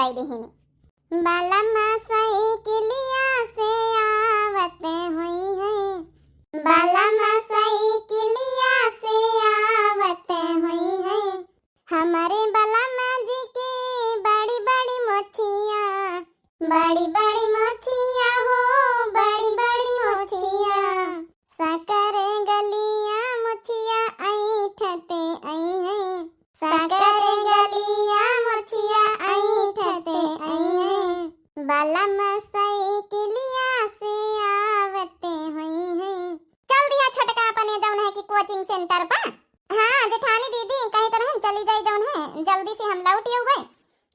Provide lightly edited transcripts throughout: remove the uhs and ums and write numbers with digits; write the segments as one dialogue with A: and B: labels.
A: गई दिहिनी। बालमा साइकिलिया से आवते हुई है, बालमा साइकिलिया से आवते हुई है, हमारे बालमा जी की बड़ी बड़ी मोचिया, बड़ी बड़ी मोचिया हो, बड़ी बड़ी मोचिया, सकरे गलिया मोचिया ऐठते आई है, सकरे गलिया मोचिया ऐठते आई है, बालमा साइकिलिया से आवते हुई है। चल दिया छोटका अपने जौन है कि कोचिंग सेंटर पर। हाँ जेठानी दीदी कहीं तरह हम चली जाए जौन है, जल्दी से हम लौट गए।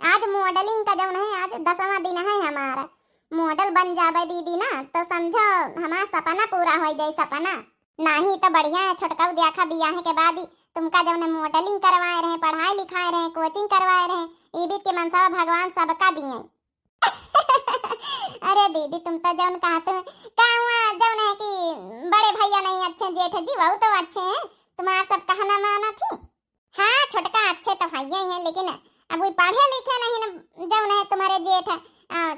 A: आज मॉडलिंग का जौन है, आज 10वां दिन है हमारा। मॉडल बन जावे दीदी ना तो समझो हमारा सपना पूरा हो जाए। सपना नहीं तो बढ़िया है छोटका देखा बियाह के बाद ही तुमका जौन मॉडलिंग करवाए रहे, पढ़ाई लिखाए रहे, कोचिंग करवाए रहे, ईबित के मनसा भगवान सबका दिए। अरे दीदी तुम तो जौन कहते हैं का हुआ जौन है कि बड़े भैया नहीं अच्छे, जेठ जी वो तो अच्छे हैं, तुम्हारा सब कहना माना थी। हाँ छोटका अच्छे तो भैया ही हैं, लेकिन अब वो पढ़े लिखे नहीं न जौन है तुम्हारे जेठ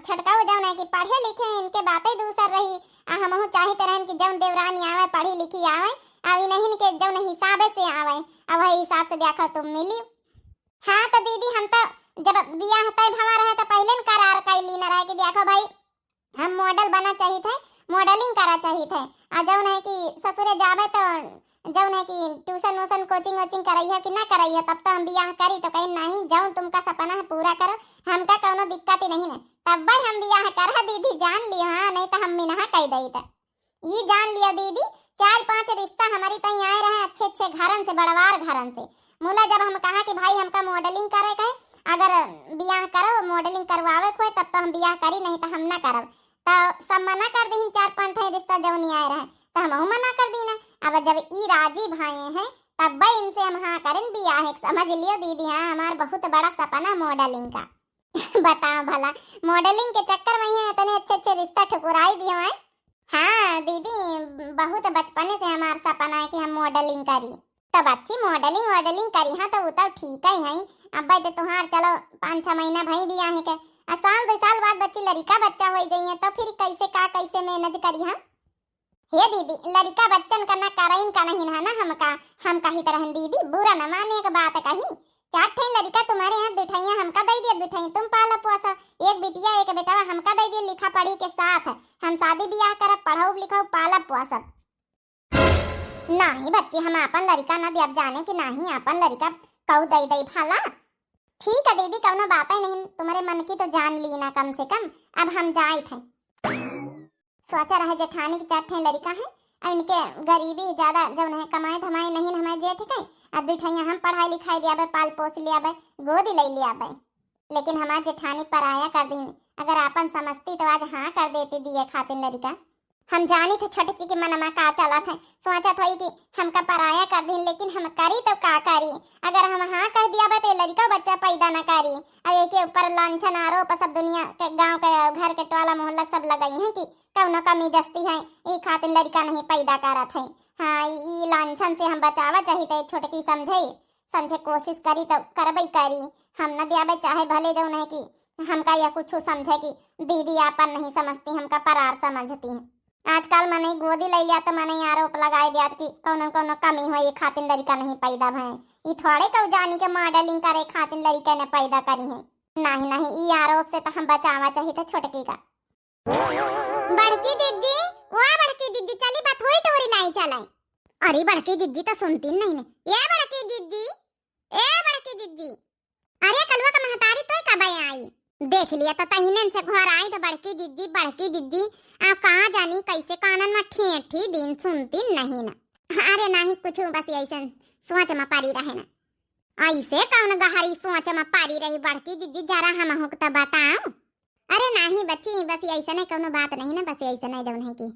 A: छोटका जौन है कि पढ़े लिखे, इनके बातें दूसर रही। हम चाहते रहन कि जौन देवरानी आवे पढ़ी लिखी आवे, अभी नहीं के जौन हिसाब से आवे, अब वही हिसाब से देखो तुम मिली। हाँ तो दीदी हम तो जब बियाह तय भवा रहे तो पहले करार कैली न रहे कि देखो भाई हम मॉडल बना चाहिए थे, मॉडलिंग करा चाहिए थे। और जौन है कि ससुरे जावे तो जौन है कि ट्यूशन वूशन कोचिंग वोचिंग कराई है कि ना कराई है, तब तो हम बियाह करी तो कहीं नहीं जौन तुमका सपना है पूरा करो, हमका कोनो दिक्कत ही नहीं है। तब भाई हम बियाह कर दीदी जान लियो। हाँ नहीं तो हम मिनहा कह दई था ये जान लिया दीदी। 4-5 रिश्ता हमारी तई आए रहे अच्छे अच्छे घरन से, बड़वार घरन से। मूला जब हम कहा कि भाई हमका मॉडलिंग करे कहे, अगर बियाह करो मॉडलिंग करवावे कोई तब तो हम बियाह करी, नहीं तो हम ना करब। तो सब मना कर दी 4-5 रिश्ता जब नहीं आए रहे तो हम मना कर दी ना। अब जब ई राजी भाई हैं तब भाई इनसे हम हाँ करें बियाह। समझ लियो दीदी। हाँ हमारा बहुत बड़ा सपना मॉडलिंग का। बताओ भला मॉडलिंग के चक्कर में ही इतने अच्छे अच्छे रिश्ता ठुकराई दिए हैं। हाँ दीदी बहुत बचपने से हमारा सपना है कि हम मॉडलिंग करी। तब अच्छी मॉडलिंग करी। हाँ तो वो तो ठीक ही है। अब भाई तो तुम्हार चलो 5-6 महीना भाई बियाह के, साल 2 साल बाद बच्ची लड़का बच्चा हो जाइए तो फिर कैसे मैनेज करी हम। हे दीदी लड़का बच्चन करना कराइन का नहीं है ना, हम कही तरह दीदी बुरा न माने का बात कही। 4 ठे लड़का तुम्हारे यहाँ 2 ठैया हमका दे दिया, 2 ठे तुम पाला पोसा, एक बिटिया एक बेटा हमका दे दिया लिखा पढ़ी के साथ। हम शादी बियाह करब पढ़ाऊ लिखाऊ पाला पोसा नहीं बच्ची। हम अपन लड़का ना दे अब जाने कि नहीं अपन लड़का कऊ दई भला। ठीक है दीदी कौनो बात ही नहीं, तुम्हारे मन की तो जान ली ना कम से कम। अब हम जाए थे सोचा रहे जेठानी के 4 ठे लड़का है, इनके गरीबी ज्यादा जब नहीं कमाए धमाए नहीं हमारे जेठ के, अब 2 ठैया हम पढ़ाई लिखाई दिया पाल पोस लिया गोद ले लिया। लेकिन हमारे जेठानी पराया कर दी। अगर अपन समझती तो आज हाँ कर देती दिए खातिर लड़का। हम जानी थे छटकी के मनमा का चला थे, सोचा था कि हमका पराया कर दी, लेकिन हम करी तो का करी। अगर हम हाँ कर दिया तो लड़का बच्चा पैदा न करी। और के ऊपर लांछन आरोप सब दुनिया के गांव के घर के टोला मोहल्ला सब लगाई हैं कि कौनो कमी जस्ती है ये खातिर लड़का नहीं पैदा करत है। हाँ ये लांछन से हम बचावा चाहिए। छोटकी समझे कोशिश करी तो करबई करी। हम न दिया चाहे भले जो नहीं कि हमका या कुछ समझे कि दीदी अपन नहीं समझती, हमका परार समझती है। आजकल मने गोदी ले लिया तो मने आरोप लगाए दिया कि कौनो कमी हो ये खातिर लड़का नहीं पैदा भय। ये थोड़े कौ जानी के मॉडलिंग करे खातिर लड़का ने पैदा करी है। नहीं ये आरोप से तो हम बचावा चाहिए था छोटकी का। बड़की जिज्जी वाह बड़की जिज्जी चली बात होई टोरी लाई चलाई। अरे बड़की जिज्जी तो सुनती नहीं ने। ये बड़की जिज्जी ए बड़की जिज्जी अरे कलवा का महतारी तो कब आई देख लिया तो तहीने से घर आई तो बड़की जिज्जी आप कहाँ जानी कैसे कानन में ठेठी दिन सुनती नहीं ना। अरे नहीं कुछ बस ऐसे सोच में पारी रहे ना, ऐसे कौन गहरी सोच में पारी रही बड़की जिज्जी जरा हम हो तो बताओ। अरे नहीं बच्ची बस ऐसा नहीं कोनो बात नहीं ना, बस ऐसा नहीं जौन है कि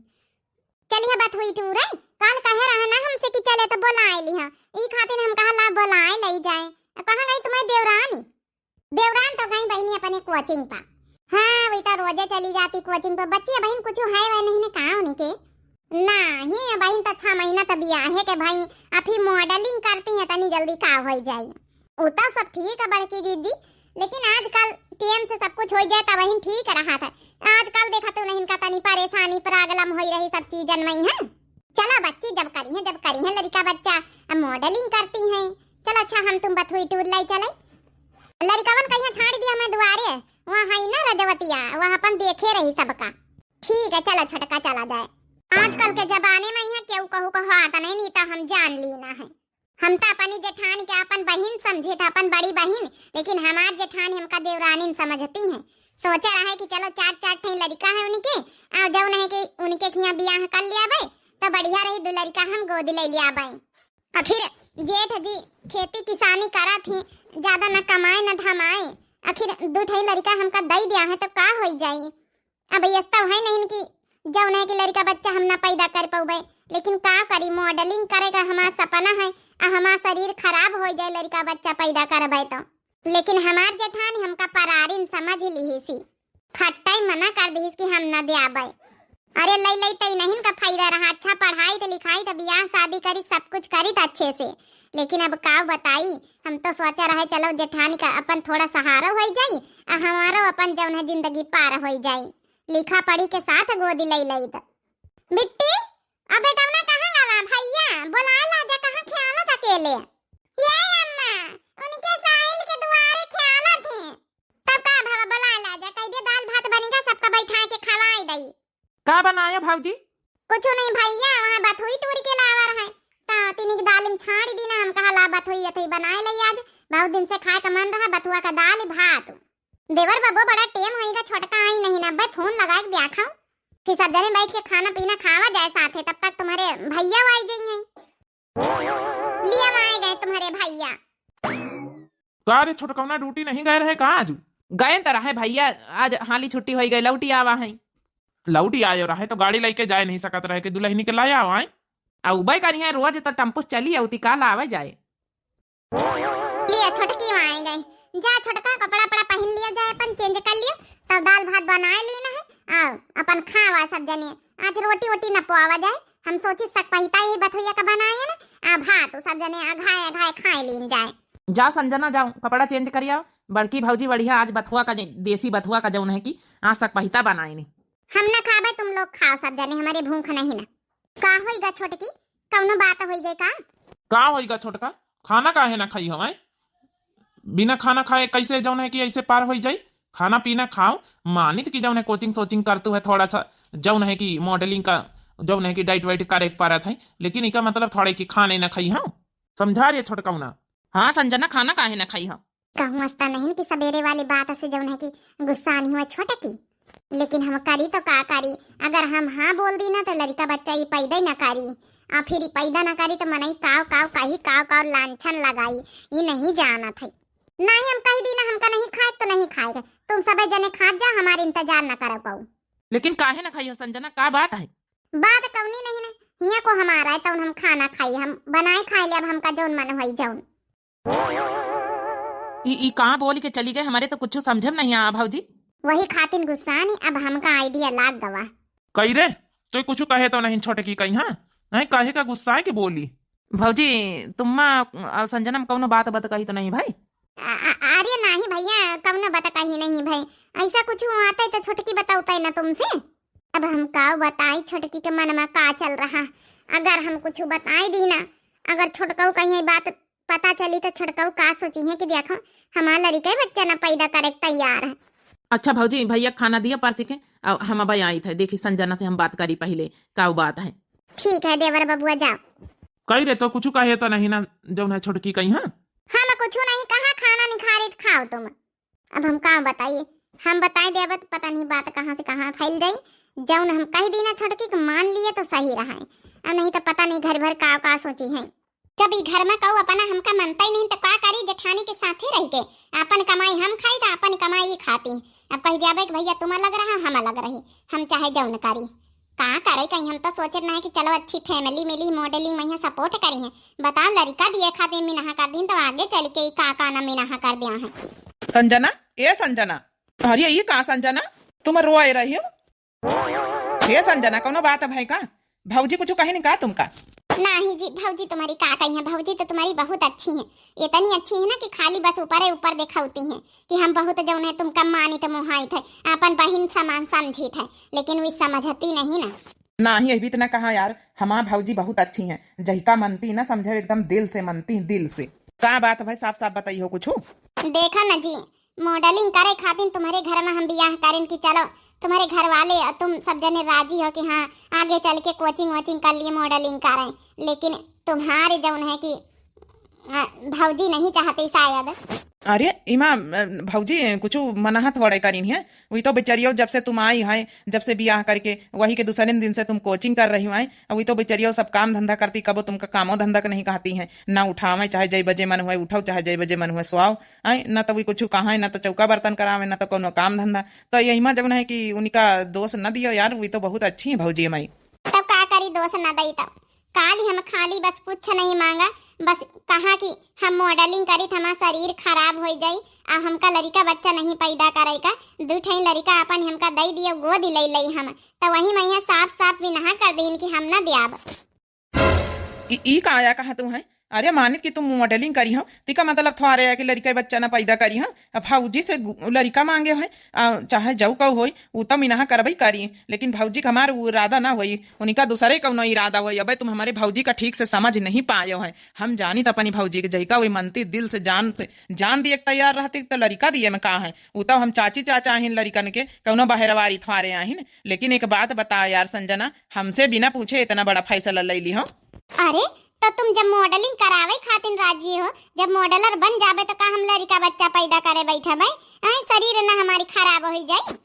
A: चलिए बात हुई टू रे काल कहे रहा ना हमसे कि चले तो बुलाए लिहा ई खातिर हम कहा ला बुलाए ले जाए। कहां गई तुम्हारी देवरान तो गई बहनी अपने कोचिंग पर। हाँ वही तो रोजे चली जाती कोचिंग पर। बच्ची बहन कुछ है वह नहीं ने कहा उनके नहीं बहन तो 6 महीना तो बियाह है के भाई अभी मॉडलिंग करती है तनी जल्दी का हो जाए। वो तो सब ठीक है बड़की दीदी, लेकिन आजकल टीएम से हो जाए तब वही ठीक रहा था। आजकल देखा तो नहीं का तनी परेशानी प्रॉब्लम हो रही सब चीजन में है। चलो बच्ची जब करी है लड़का बच्चा अब मॉडलिंग करती हैं। चलो अच्छा हम तुम बथुई टूर लाई चले। लड़कावन कहीं छाड़ दिया मैं दुआरे वहाँ है ना रजवतिया वहाँ अपन देखे रही सबका। ठीक है चलो छटका चला जाए। आजकल के जमाने में यहाँ केहू कहू कहो आता नहीं तो हम जान लेना है। हम तो अपनी जेठान के अपन बहन समझे था अपन बड़ी बहन, लेकिन हमार जेठान हमका देवरानी समझती हैं। सोचा रहा है कि चलो चार ठे लड़का है उनके और जब नहीं कि उनके खिया बियाह कर लिया भाई तो बढ़िया रही दो लड़का हम गोद ले लिया भाई। और फिर जेठ जी खेती किसानी करा थी ज्यादा न कमाए न धमाए आखिर दो ठे लड़का हमका दे दिया है तो का हो जाए। अब ऐसा है नहीं कि जब नहीं कि लड़का बच्चा हम ना पैदा कर पाऊबे, लेकिन का करी मॉडलिंग करेगा हमारा सपना है और हमारा शरीर खराब हो जाए लड़का बच्चा पैदा करबे तो। लेकिन हमार जेठानी हमका परारिन समझ ली सी खट्टाई मना कर दी कि हम न देबे। अरे लई तई नहीं का फायदा रहा। अच्छा पढ़ाई तो लिखाई तो बियाह शादी करी सब कुछ करी तो अच्छे से, लेकिन अब का बताई हम तो सोचा रहे चलो जेठानी का अपन थोड़ा सहारा हो जाए और हमारो अपन जौन है जिंदगी पार हो जाए। लिखा पढ़ी के साथ गोदी लई तो बिट्टी अब बेटा ना कहां गवा भैया बुला ला जा कहां ख्यालत अकेले। ये अम्मा उनके साहिल के दुआरे ख्यालत है तब का भाव बुला ला जा कह दे दाल भात बनेगा सबका बैठा के खवाई दई।
B: का बनाया भाऊजी?
A: कुछ नहीं भैया वहां बथुई टूर के लावर है ता तिनिक दाल में छाड़ दी ना हम कहा ला बथुई अथई बनाए लई आज बहुत दिन से खाए का मन रहा बथुआ का दाल भात। देवर बाबू बड़ा टेम होएगा छोटका आई नहीं ना भाई फोन लगा के दिखाओ फिर सब जने बैठ के खाना पीना खावा जाए साथ है तब तक तुम्हारे भैया आ जाएंगे लिया आए गए तुम्हारे भैया।
B: का रे छोटकौना ड्यूटी नहीं गए रहे का आज?
C: गए तो रहे भैया आज हाली छुट्टी हो गई लौटी आवा है।
B: लौटी आयो रहे तो गाड़ी लेके जाए नहीं सकत रहे कि दुल्हनी के लाया आए
C: उबे करी है रोज तो टम्पूस चली औती काल आवे जाए।
A: लिया छोटकी आए गए जा छोटका कपड़ा पड़ा पहन लिया जाए अपन चेंज कर लियो तब दाल भात बनाए लेना है आओ अपन खावा सब जने। आज रोटी वोटी न पोआवा जाए हम सोची सक पहिता ही बथुइया का बनाए ना आ भात सब जने आघाए खाए लीन जाए।
C: जा संजना जाओ कपड़ा चेंज करिया बड़की भौजी बढ़िया आज बथुआ का देसी बथुआ का जौन है कि आज तक पहिता बनाए नहीं।
A: हम ना खाबे तुम लोग खाओ सब जने हमारे भूख नहीं ना। का होइगा छोटकी कौनो बात होई गई
B: का होइगा छोटका खाना काहे ना खाई हमारे बिना खाना खाए कैसे जौन है कि ऐसे पार हो जाए। खाना पीना खाओ मानित की जौन है कोचिंग सोचिंग करतू है थोड़ा सा जौन है कि मॉडलिंग का जौन है कि डाइट वाइट करे पा रहा था लेकिन इका मतलब थोड़े कि खाने ना खाई हाँ समझा रही छोटका ना।
C: हाँ संजना खाना काहे ना खाई हम
A: कहूँ मस्ता नहीं कि सवेरे वाली बात से जौन है कि गुस्सा नहीं हुआ छोटकी, लेकिन हम करी तो का करी अगर हम हाँ बोल दी ना तो लड़का बच्चा ये पैदा ही ना करी और फिर पैदा ना करी तो मनई काव लांछन लगाई ये नहीं जाना था। नहीं हम कही दी ना हमका नहीं खाए तो नहीं खाएगा तुम सब जने खा जा हमारे इंतजार ना कर पाओ।
C: लेकिन काहे ना खाई हो संजना का बात है?
A: बात कौनी नहीं ना हिया को हमारा है तो हम खाना खाई हम बनाए खाए ले अब हमका जौन मन होई जौन।
C: ई कहाँ बोल के चली गए हमारे तो कुछ समझम नहीं आ भाऊजी।
A: वही खातिन गुस्सा नहीं अब हमका आइडिया लाग गवा।
B: कही रे तो कुछ कहे तो नहीं छोटकी कही हाँ नहीं कहे का गुस्सा है कि बोली
C: भाऊजी तुम्मा संजना में कौनो बात कही तो नहीं भाई?
A: अरे नहीं भैया कौनो बता कहीं नहीं भाई ऐसा कुछ आता है तो छोटकी बताऊता है ना तुमसे। अब हम का बताई छोटकी के मन में का चल रहा अगर हम कुछ बताई दी ना अगर छोटकाऊ कहीं बात पता चली तो छोटकाऊ का सोची है कि देखो हमारा लड़का बच्चा ना पैदा करे तैयार है।
C: अच्छा भाऊजी भैया खाना दिया परसी के हम अब आई थे देखी संजना से हम बात करी पहले का बात है।
A: ठीक है देवर बबुआ जाओ।
B: कही रे तो कुछ कहे तो नहीं ना जौन है छोटकी कही हाँ
A: हम कुछ नहीं कहा खाना निखारित खाओ तुम। अब हम कहाँ बताइए हम बताए देव तो पता नहीं बात कहाँ से कहाँ फैल गई जौन हम कह दी ना छोटकी को मान लिए तो सही रहा है अब नहीं तो पता नहीं घर भर का सोची है। जब ई घर में कहू अपना हमका मनता ही नहीं तो का करी जेठानी के साथ ही रह के अपन कमाई हम खाई तो अपन कमाई खाती। अब कह दिया कि भैया तुम लग रहा हम लग रही हम चाहे जौन करी का करे कहीं हम तो सोचे ना कि चलो अच्छी फैमिली मिली मॉडलिंग में सपोर्ट करी है बताओ लड़का दिए खाते मिनाहा कर दी तो आगे चल के का ना मिनाहा कर दिया है।
C: संजना ए संजना अरे ये कहा संजना तुम रोए रही हो ये संजना कोनो बात है भाई का भाऊजी कुछ कहे नहीं का तुमका
A: नहीं जी भौजी तुम्हारी का कही है, भौजी तो तुम्हारी बहुत अच्छी है, इतनी अच्छी है ना कि खाली बस ऊपर ही ऊपर दिखाती हैं कि हम बहुत जौन है तुम कम मानी तो मुहाई थे, अपन बहन समान समझी थे, लेकिन वे समझती नहीं ना।
C: ना ही अभी इतना कहा यार, हमार भौजी बहुत अच्छी हैं, जहिका मनती ना समझे एकदम दिल से मनती, दिल से। का बात भाई साफ साफ बताइए कुछ।
A: देखा ना जी, मॉडलिंग करे खातिर तुम्हारे घर में हम बियाह करें कि चलो तुम्हारे घर वाले और तुम सब जने राजी हो कि हाँ आगे चल के कोचिंग वोचिंग कर लिए मॉडलिंग करें, लेकिन तुम्हारे जौन है कि भौजी नहीं चाहती शायद।
C: अरे इमा भौजी कुछ मनाहत वड़े करी है, वही तो बेचारियों जब से तुम आई है, जब से ब्याह करके वही के दूसरे दिन से तुम कोचिंग कर रही है, वही तो बेचारियों सब काम धंधा करती, कबो तुमका कामो धंधा का नहीं कहती है, ना उठावे चाहे जय बजे मन हुए उठाओ, चाहे जय बजे मन हुए सोआओ, आई ना तो वही कुछ कहा ना तो चौका बर्तन करावे, ना तो कोनो काम धंधा। तो यही में जब है कि उनका दोष न दियो यार, वही तो बहुत अच्छी है भौजी हमारी।
A: तब का करी दोष न दई, तब काली हम खाली बस कुछ नहीं मांगा, बस कहा कि हम मॉडलिंग करी हमारा शरीर खराब हो जाई, अब हमका लड़का बच्चा नहीं पैदा करेगा, दू ठई लड़का अपन हमका दई दियो गोद ले लई हम, तो वही मैया साफ साफ भी नहा कर दीन कि हम न दियाब।
C: ई का आया कहा तू है? अरे मानित कि तुम मॉडलिंग करी हो, तिका मतलब थोड़े है कि लड़का बच्चा ना पैदा करी हो, अब भौजी से लड़का मांगे हो, चाहे जाऊ कहो होई वो तो मिनाहा करबई करी, लेकिन भौजी का हमार इरादा ना होई, उनका दूसरे कौनो इरादा होई। अबे तुम हमारे भौजी का ठीक से समझ नहीं पाए हो है, हम जानी तो अपनी भौजी के जैका वही मनती दिल से जान दिए तैयार रहती तो लड़का दिए में कहा है, वो तो हम चाची चाचा आहिन लड़कन के कौनो बहरवारी थोड़े आहिन। लेकिन एक बात बता यार संजना, हमसे बिना पूछे इतना बड़ा फैसला ले ली हो।
A: अरे तो तुम जब मॉडलिंग करावे खातिर राजी हो, जब मॉडलर बन जाबे तो का हम लड़का बच्चा पैदा करे बैठे भाई, शरीर ना हमारी खराब हो जाए।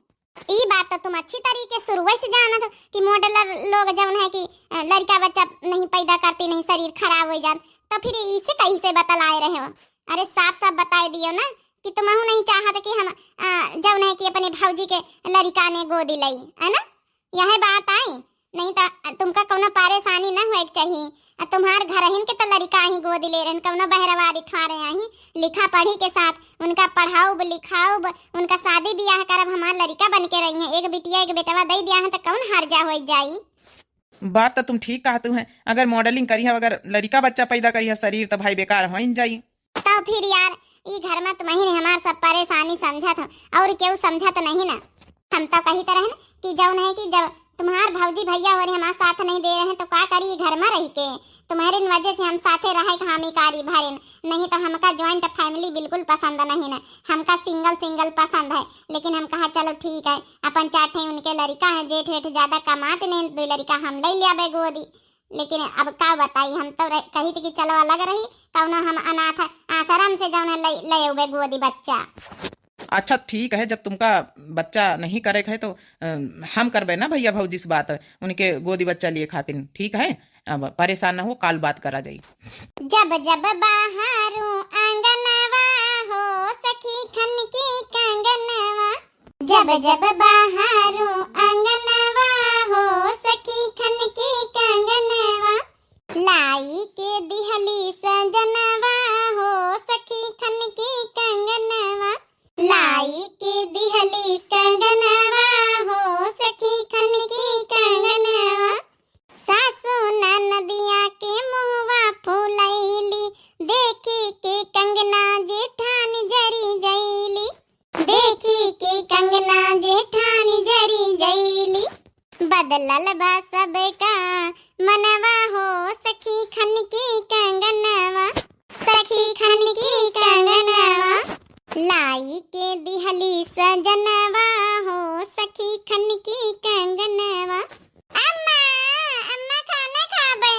A: ई बात तो तुम अच्छी तरीके शुरू से जाना था कि मॉडलर लोग जब है कि लड़का बच्चा नहीं पैदा करती, नहीं शरीर खराब हो जात, तो फिर इसे कैसे बतलाए रहे हो? अरे साफ साफ बता दियो ना कि तुम नहीं चाहत कि हम जब है कि अपने भौजी के लड़का ने गोद लई, है ना? यह बात आई, नहीं तो तुमका कोनो परेशानी न होए चाहिए। तुम्हार घर हिन के तो लड़का ही गोद ले रहे, कोनो बहरवारी थारे आही, लिखा पढ़ी के साथ उनका पढ़ाओ लिखाओ, उनका शादी ब्याह करब, हमार लड़का बन के रही है, एक बिटिया एक बेटवा दई दिया है तो कौन हर्जा हो जाई।
C: बात तो तुम ठीक कहतू है, अगर मॉडलिंग करी है, अगर लड़का बच्चा पैदा करी है, शरीर तो भाई बेकार हो जाई।
A: तो फिर यार ई घर में तुम ही हमार सब परेशानी समझा था और क्यों समझा तो नहीं ना। हम तो कही तरह कि जब नहीं कि जब तुम्हार भौजी भैया और हमारा साथ नहीं दे रहे हैं तो क्या करी घर में रह के, तुम्हारे वजह से हम साथे रहे हामी कारी भरे, नहीं तो हमका जॉइंट फैमिली बिल्कुल पसंद नहीं ना, हमका सिंगल सिंगल पसंद है। लेकिन हम कहा चलो ठीक है, अपन चाटे उनके लड़का है, जेठ वेठ ज्यादा कमाते नहीं, दो लड़का हम ले लिया गोदी। लेकिन अब क्या बताई, हम तो कही थी कि चलो अलग रही, कौनो हम अनाथ आश्रम से जाने ले गोदी बच्चा।
C: अच्छा ठीक है, जब तुमका बच्चा नहीं करे है तो हम करबे ना भैया भौजी से बात, उनके गोदी बच्चा लिए खातिर, ठीक है? अब परेशान ना हो, काल बात करा जाई।
A: जब जब बाहरों आंगनवा हो सखी खन की कंगनवा, जब जब बाहरों आंगनवा हो सखी खन की कंगनवा, लाई के दिहली सजनवा हो सखी खन की कंगनवा, लाई के दिहली कंगनवा हो सखी खन की कंगनवा, सासू ननदिया के मुहवा फुलैली, देखी के कंगना जेठानी जरी जैली, देखी के कंगना जेठानी जरी जैली, बदलल बा सब का मनवा हो सखी खन की कंगनवा, सखी खन की कंगनवा, लाई के दिहली सजनवा हो सखी खन की कंगनवा। अम्मा अम्मा खाना खाबे,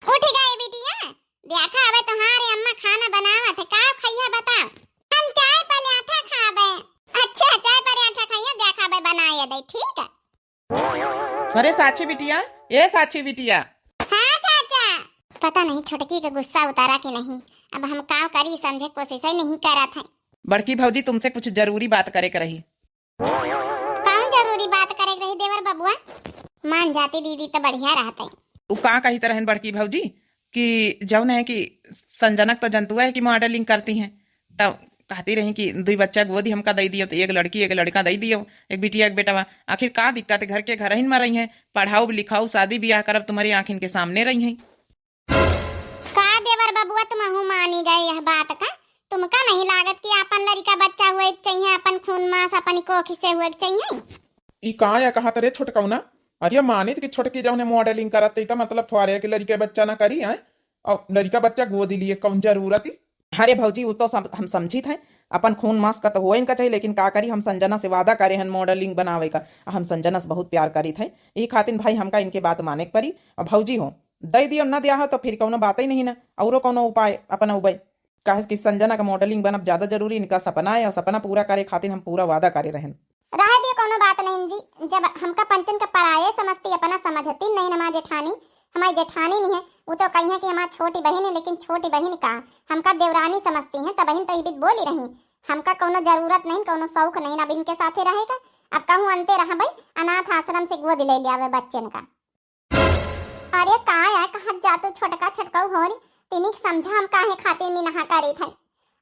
A: उठ गई बिटिया, देखा अबे तुम्हारे अम्मा खाना बनावत है, का खइया बता? हम चाय पराठा खाबे। अच्छा चाय पराठा खइया, देखा अबे बनाए दे, ठीक है?
C: अरे साक्षी बिटिया, ये साक्षी बिटिया।
A: हाँ चाचा। पता नहीं छोटकी का गुस्सा उतारा कि नहीं, अब हम का करी समझे कोशिश ही नहीं करा था।
C: बड़की भौजी तुमसे कुछ जरूरी बात करे के रही।
A: कौन जरूरी बात करे रही देवर बबुआ? मान जाती दीदी तो बढ़िया रहते।
C: वो का कही तरह बड़की भौजी कि जौन है कि संजनक तो जंतुआ है कि मॉडलिंग करती हैं, तब कहती रही कि दुई बच्चा गोदी हमका दे दियो, तो एक लड़की एक लड़का दे दियो, एक बिटिया एक बेटा। आखिर का दिक्कत है? घर के घर ही में रही हैं, पढ़ाओ लिखाओ शादी ब्याह करब तुम्हारी आंखिन के सामने रही हैं।
A: हमार बबुआ तुम मानी गए यह बात का। तुमका नहीं लागत कि अपन लड़का बच्चा हुए के चाहिए, अपन खून मांस अपन कोखी से हुए के चाहिए।
B: ई का या कहा तरे छोटकौना, अरे मानित कि छोटकी जौने मॉडलिंग करत का मतलब थोड़े के लड़के बच्चा ना करी है, और लड़का बच्चा गोदी लिए कौन जरूरत ही।
C: अरे भौजी वो तो हम समझी थे, अपन खून मांस का तो हो इनका चाहिए, लेकिन का करी हम संजना से वादा करे हन मॉडलिंग बनावे का। हम संजना से बहुत प्यार करी थे, यही खातिर भाई हमका इनके बात माने के परी। और भौजी हो दे दियो न दिया हो तो फिर कौनो बात ही नहीं ना, और कौनो उपाय अपना उपाय काहे कि संजना का मॉडलिंग बनब ज्यादा जरूरी, इनका सपना है और सपना पूरा करे खातिर हम पूरा वादा करे रहन।
A: रह दिए कोनो बात नहीं जी, जब हमका पंचन का पराये समझती अपना समझती नहीं। हमारी जेठानी हमारी जेठानी नहीं है, वो तो कही है कि हमारी छोटी बहन है, लेकिन छोटी बहन का हमका देवरानी समझती है। तब बहन तो ये बोली रही, हमका कोनो जरूरत नहीं, कोनो शौक नहीं, अब इनके साथे रहेगा। अब कहूँ अंते रहा भाई, अनाथ आश्रम से गोद ले लिया बच्चन का। अरे का है कहा जा तू छोटका छटकाऊ हो रही, तिनिक समझा हम काहे खातिर में नहा करे थे।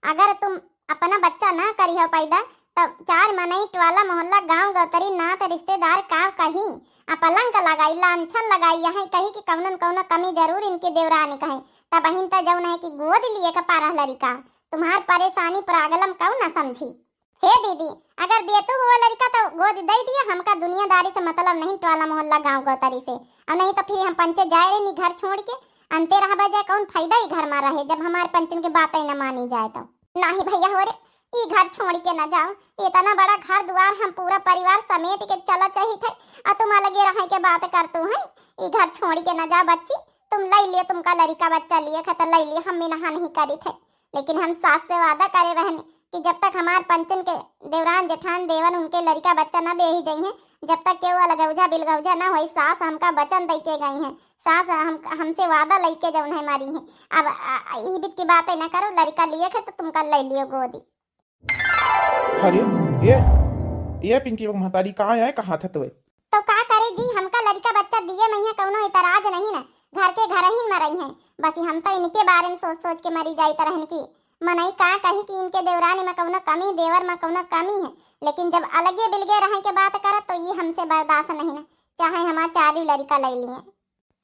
A: अगर तुम अपना बच्चा ना करी हो पैदा, तब चार मनई टवाला मोहल्ला गांव गौतरी नात रिश्तेदार का कहीं अपलंक लगाई लांछन लगाई यहाँ कहीं कि कौन कौन कमी जरूर इनके देवरानी कहे। तब बहिन तो जौन है कि गोद लिए का पारा लड़का, तुम्हार परेशानी प्रागलम कौन ना समझी। हे दीदी अगर दे तो हुआ लड़का तो गोद दे दिया, हमका दुनियादारी से मतलब नहीं, टवाला मोहल्ला गांव गौतरी से। और नहीं तो फिर हम पंचे जाए रहे घर छोड़ के अंते रह बजाय कौन फायदा ही घर में रहे, जब हमारे पंचन की बातें न मानी जाए तो। नहीं भैया हो रे, ये घर छोड़ के न जाओ, इतना बड़ा घर द्वार हम पूरा परिवार समेट के चला चाहिए थे, और तुम अलगे रहे के बात करतू है। ये घर छोड़ के न जाओ बच्ची, तुम ले लियो, तुमका लड़का बच्चा लिए खतर ले लियो, हम नहा नहीं करी थे। लेकिन हम सास से वादा करे रहने कि जब तक हमारे पंचन के देवरान जेठान देवन उनके लड़का बच्चा न बेही जाई हैं, जब तक केवल अलगौजा बिलगौजा न होई, सास हमका वचन दे के गई हैं, सास हमसे वादा लेके जौन है मारी है। अब ई बीत की बातें न करो, लड़का लिए खे तो तुमका ले लियो गोदी।
B: अरे ये पिंकी महतारी कहाँ है, कहाँ था तुम्हें?
A: तो का करे जी, हमका लड़का बच्चा दिए मैया कौनो इतराज नहीं ना, घर के घर ही मरई हैं। बस हम तो इनके बारे में सोच सोच के मरी जाई तरहन की मनई का कही कि इनके देवरानी में कौनो कमी, देवर में कौनो कमी है। लेकिन जब अलगे बिलगे रहे के बात करत तो ये हमसे बर्दाश्त नहीं ना, चाहे हमारा चारू लड़का ले लिए।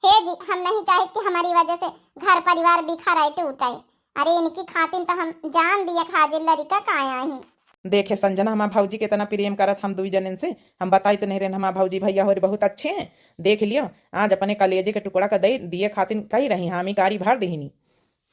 A: हे जी हम नहीं चाहे कि हमारी वजह से घर परिवार बिखराए टूटाए। अरे इनकी खातिर तो हम जान दिया खाजिल लड़का काया ही।
C: देखे संजना हमारे भौजी के तना प्रेम करत हम दुई जनन से, हम बताई तो नहीं रहे हमारे भौजी भैया हो बहुत अच्छे हैं। देख लियो आज अपने कलेजे के टुकड़ा का दे दिए खातिर कही रही, हम ही गाड़ी भर दही।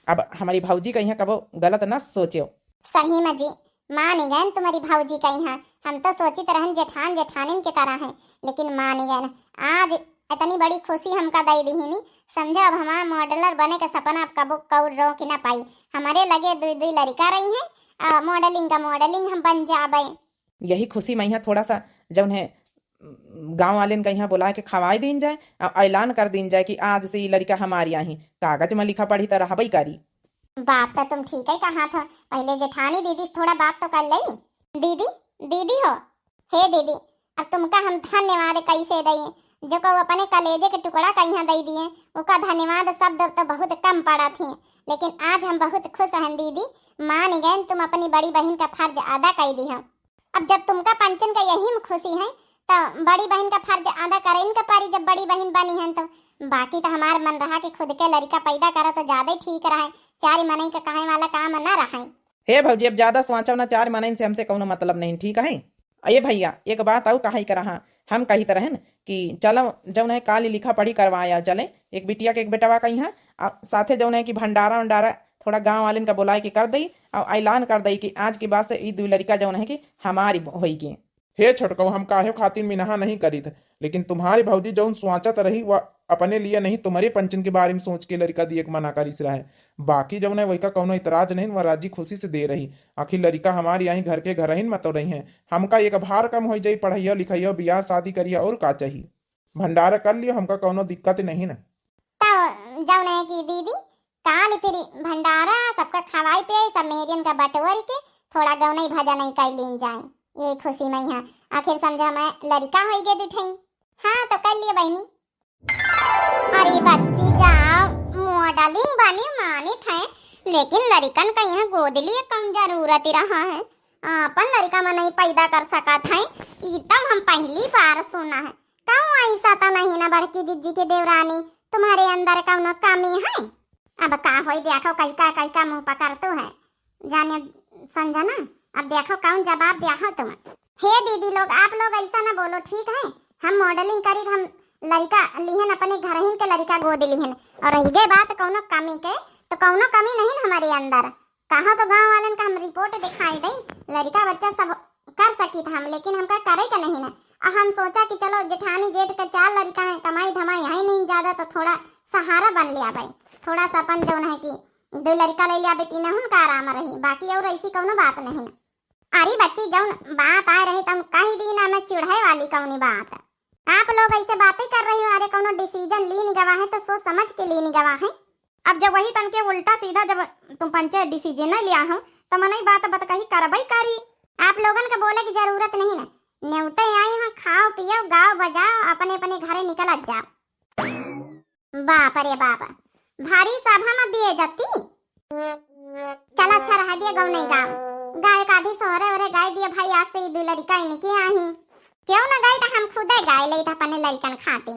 C: अब हमारी भौजी कहीं कबो गलत ना सोचो।
A: सही में जी मान गए तुम्हारी भौजी कहीं, हम तो सोचित रहन जेठान जेठानिन की तरह है, लेकिन मान गए आज इतनी बड़ी खुशी हमका दे दी नहीं। समझो अब हमारा मॉडलर बने का सपना अब कबो कौर रोक ना पाई। हमारे लगे दुई दुई लड़का रही है, मॉडलिंग का मॉडलिंग हम बन जाबे।
C: यही खुशी में यहाँ थोड़ा सा जौन है गांव वाले का यहाँ बुला के खवाई दीन जाए, ऐलान कर दीन जाए कि आज से ये लड़का हमारी यहाँ कागज में लिखा पढ़ी तरह हबई करी।
A: बात तो तुम ठीक ही कहा था, पहले जेठानी दीदी से थोड़ा बात तो कर ली। दीदी दीदी हो, हे दीदी अब तुमका हम धन्यवाद कैसे दई, जो को अपने कलेजे के टुकड़ा कहीं दे दिए, उसका धन्यवाद शब्द तो बहुत कम पड़ा थी। लेकिन आज हम बहुत खुश हैं दीदी, मान गए तुम अपनी बड़ी बहन का फर्ज अदा कर दी है। अब जब तुमका पंचन का यही में खुशी है तो बड़ी बहन का फर्ज अदा करे इनका पारी, जब बड़ी बहन बनी है तो। बाकी तो हमार मन रहा कि खुद के लड़का पैदा करो तो ज्यादा ही ठीक रहे, चार मनई का कहे वाला काम न रहे।
C: हे भौजी अब ज्यादा सोचो ना, चार मनई से हमसे कोनो मतलब नहीं, ठीक है। अये भैया एक बात आऊ कहा करा, हम कही तरह कि चलो जौन है काली लिखा पढ़ी करवाया चले, एक बिटिया के एक बेटवा कहीं है, साथे जौन है कि भंडारा वंडारा थोड़ा गांव वाले का बुलाए के कर दई और ऐलान कर दई कि आज के बाद से ई दू लड़का जौन है कि हमारी होगी।
B: हे छोटको हम काहे खातिर मिनहा नहीं करी थे, लेकिन तुम्हारी भौजी जौन सोचत रही वह अपने लिए नहीं तुम्हारे पंचन के बारे में सोच के लड़का दिए के मना करी रहा है। बाकी जौन है वही का कौनो इतराज नहीं, वह राजी खुशी से दे रही। आखिर लड़का हमारी यहीं घर के घर ही मत तो रही है, हमका एक भार कम हो जाई, पढ़ाइया लिखाइया ब्याह शादी करिया और का चाहिए, भंडारा कर लियो, हमका कौनो दिक्कत नहीं ना।
A: तो जौन है कि दीदी काल फिर भंडारा सबका खवाई पे सब मेरियन का बटोर के थोड़ा गौनई भजा नहीं कर लीन जाए, ये खुशी में यहाँ आखिर समझा मैं लड़का हो गए दिठाई। हाँ तो कर लिए बहनी। अरे बच्ची जाओ मॉडलिंग बनी मानित है, लेकिन लड़कन का यहाँ गोद लिए कम जरूरत ही रहा है, अपन लड़का में नहीं पैदा कर सका था। एकदम हम पहली बार सुना है, कहूँ ऐसा तो नहीं ना बड़की जिज्जी के देवरानी तुम्हारे अंदर कौनो कमी है। अब का होई देखो कैका मुंह पकड़तो है जाने समझा ना। अब देखो कौन जवाब दिया हो तुम। हे दीदी लोग आप लोग ऐसा ना बोलो ठीक है। हम मॉडलिंग करी हम लड़का लिहन अपने घर ही के लड़का गोद लिहन और रही गई बात कौनो कमी के तो कौनो कमी नहीं हमारे अंदर। कहा तो गांव वालन का हम रिपोर्ट दिखाई दई लड़का बच्चा सब कर सकी था हम लेकिन हमका करे का नहीं ना। हम सोचा कि चलो जेठानी जेठ का 4 लड़का है कमाई धमाई है नहीं ज्यादा तो थोड़ा सहारा बन लिया भाई थोड़ा सा अपन जो है कि 2 लड़का ले लिया बेटी ने उनका आराम रही बाकी और ऐसी कौनो बात नहीं ना। अरे बच्ची जौन बात आ रही तुम कही दी ना मैं चिढ़ाई वाली कौनी बात। आप लोग ऐसे बातें कर रही हो। अरे कौनो डिसीजन ली नहीं गवा है तो सोच समझ के ली नहीं गवा है। अब जब वही तन के उल्टा सीधा जब तुम पंचायत डिसीजन नहीं लिया हो तो मने बात बत कही करबई करी। आप लोगन के बोले की जरूरत नहीं ना। न्योते आई हो खाओ पियो गाओ बजाओ अपने अपने घरे निकल जाओ। बाप रे बाप भारी सभा में दिए जाती। चल अच्छा रह दिया गाँव नहीं गाँव गाय का आधी सोहरे वरे गाय दिया भाई आज से 2 लड़का इनके आही क्यों ना गाय तो हम खुद गाय ले था अपने लड़कन खाती।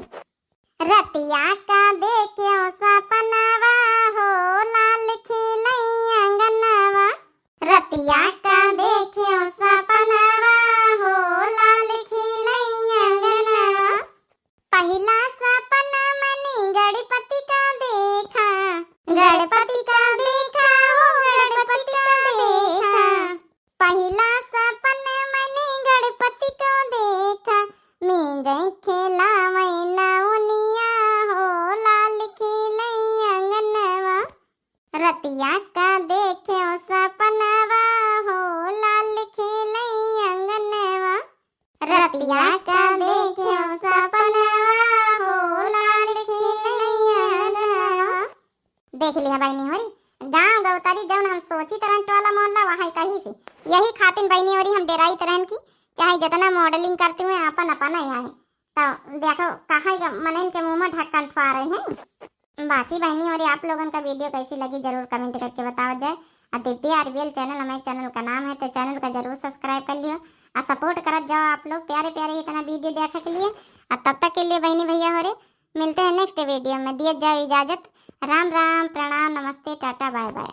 A: रतिया का देखियो सपनावा हो लाल खिलई अंगनवा। रतिया का देखियो सपनावा हो लाल खिलई अंगनवा। पहला सपना मनी गणपति का देखा गणपति का देखा हो गणपति का देखा। पहला सपना मनी गणपति को देखा मींजे खेला मैना उनिया हो लाल खिलई अंगनवा। रतिया का देखियो सपनावा हो लाल खिलई अंगनवा। रतिया का देखियो सपनावा हो लाल खिलई अंगनवा। देख लिया बहनी होरी गाँव गौतारी जौन हम सोची तरह टोला मोहल्ला वहाँ कही से यही खातिन बहनी होरी हम डेराई तरह की चाहे जितना मॉडलिंग करते हुए अपन अपन ही आए तो देखो कहा मनन के मुंह में ढक्कन थवा रहे हैं। बाकी बहनी और आप लोगों का वीडियो कैसी लगी जरूर कमेंट करके बताओ जाए। दिव्या आरबीएल चैनल हमारे चैनल का नाम है तो चैनल का जरूर सब्सक्राइब कर लियो और सपोर्ट करत जाओ आप लोग प्यारे प्यारे इतना वीडियो देखने के लिए। और तब तक के लिए बहनी भैया हो रहे मिलते हैं नेक्स्ट वीडियो में। दिए जाओ इजाजत। राम राम प्रणाम नमस्ते टाटा बाय बाय।